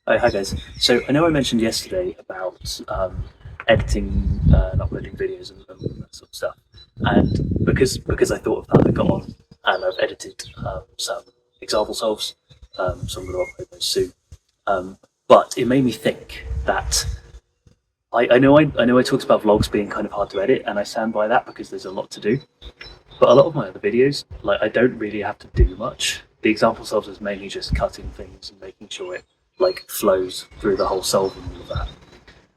Oh, hi guys. So I know I mentioned yesterday about editing and uploading videos and that sort of stuff, and because I thought of that, I got on and I've edited some example solves. So I'm going to upload those soon. Um, but it made me think that I know I talked about vlogs being kind of hard to edit, and I stand by that because there's a lot to do. But a lot of my other videos, like I don't really have to do much. The example solves is mainly just cutting things and making sure it like flows through the whole solve and all of that.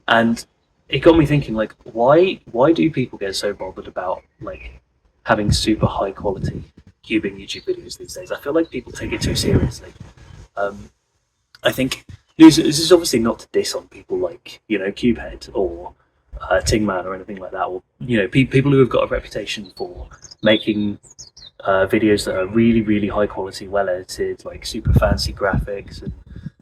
And it got me thinking, like, why do people get so bothered about like having super high quality cubing YouTube videos these days? I feel like people take it too seriously. Um, I think this is obviously not to diss on people like Cubehead or Tingman or anything like that, or people who have got a reputation for making videos that are really really high quality, well edited, like super fancy graphics and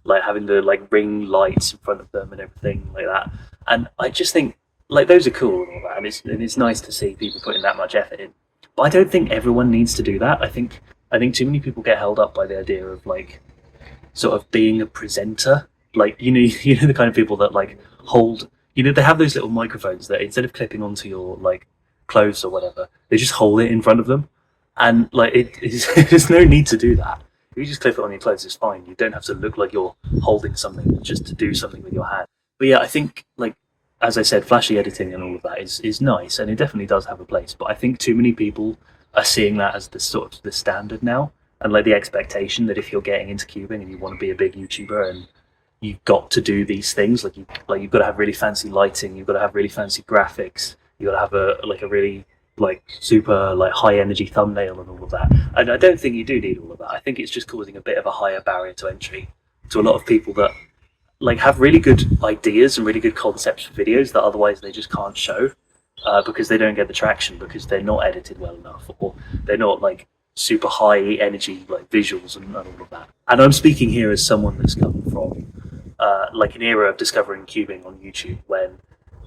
like having the like ring lights in front of them and everything like that. And I just think like those are cool and all that, and it's nice to see people putting that much effort in. But I don't think everyone needs to do that. I think too many people get held up by the idea of like sort of being a presenter. Like you know the kind of people that like hold they have those little microphones that instead of clipping onto your like clothes or whatever, they just hold it in front of them, and like there's no need to do that. If you just clip it on your clothes, it's fine. You don't have to look like you're holding something just to do something with your hand. But yeah, I think like as I said, flashy editing and all of that is nice, and it definitely does have a place. But I think too many people are seeing that as the sort of the standard now, and like the expectation that if you're getting into cubing and you want to be a big YouTuber and you've got to do these things, you've got to have really fancy lighting, you've got to have really fancy graphics, you've got to have a really like super like high energy thumbnail and all of that. And I don't think you do need all of that. I think it's just causing a bit of a higher barrier to entry to a lot of people that like have really good ideas and really good concepts for videos that otherwise they just can't show because they don't get the traction because they're not edited well enough, or they're not like super high energy like visuals and all of that. And I'm speaking here as someone that's come from like an era of discovering cubing on YouTube when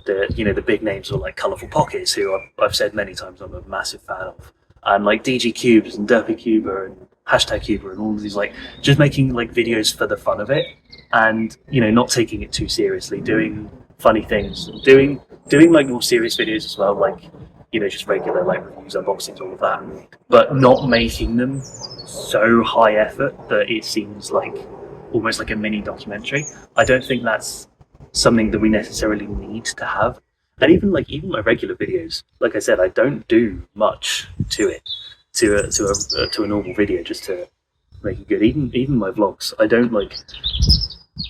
the big names were like Colourful Pockets, who I've said many times I'm a massive fan of, and like DG Cubes and Derpy Cuber and Hashtag Cuber and all of these, like just making like videos for the fun of it, and not taking it too seriously, doing funny things, doing like more serious videos as well, like just regular like reviews, unboxings, all of that, but not making them so high effort that it seems like almost like a mini documentary. I don't think that's something that we necessarily need to have. And even my regular videos, like I said, I don't do much to it to a normal video just to make it good. Even my vlogs, I don't like.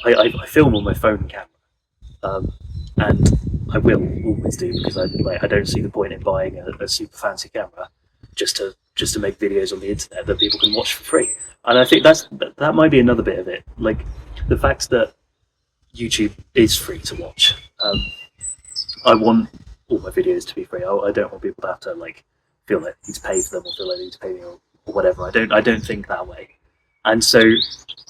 I film on my phone and camera, and I will always do because I don't see the point in buying a super fancy camera just to make videos on the internet that people can watch for free. And I think that might be another bit of it, like the fact that YouTube is free to watch. I want all my videos to be free. I don't want people to have to like feel like they need to pay for them or feel like they need to pay me or whatever. I don't think that way. And so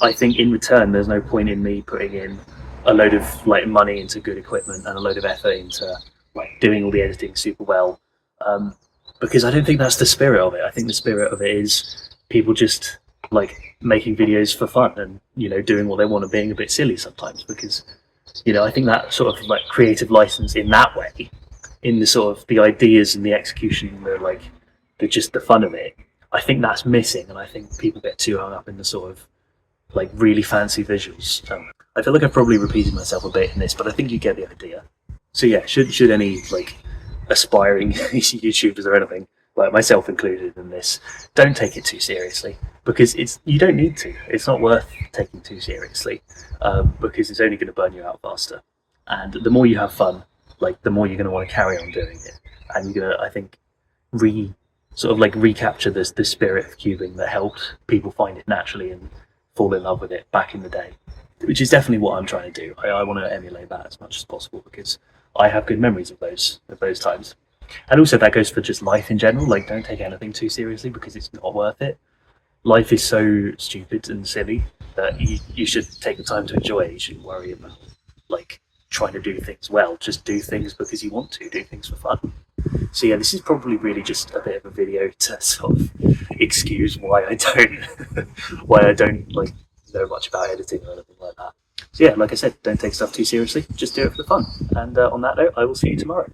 I think in return, there's no point in me putting in a load of like money into good equipment and a load of effort into like doing all the editing super well, because I don't think that's the spirit of it. I think the spirit of it is people just like making videos for fun and doing what they want and being a bit silly sometimes, because I think that sort of like creative license in that way, in the sort of the ideas and the execution and the fun of it, I think that's missing. And I think people get too hung up in the sort of like really fancy visuals. I feel like I've probably repeated myself a bit in this, but I think you get the idea. So yeah, should any like aspiring YouTubers or anything, like myself included in this, don't take it too seriously, because you don't need to. It's not worth taking too seriously, because it's only going to burn you out faster. And the more you have fun, like the more you're going to want to carry on doing it, and you're going to, I think, sort of like recapture the spirit of cubing that helped people find it naturally and fall in love with it back in the day, which is definitely what I'm trying to do. I want to emulate that as much as possible because I have good memories of those times. And also that goes for just life in general. Like, don't take anything too seriously because it's not worth it. Life is so stupid and silly that you should take the time to enjoy it. You shouldn't worry about like trying to do things well. Just do things because you want to. Do things for fun. So yeah, this is probably really just a bit of a video to sort of excuse why I don't why I don't like know much about editing or anything like that. So yeah, like I said, don't take stuff too seriously. Just do it for the fun. And on that note, I will see you tomorrow.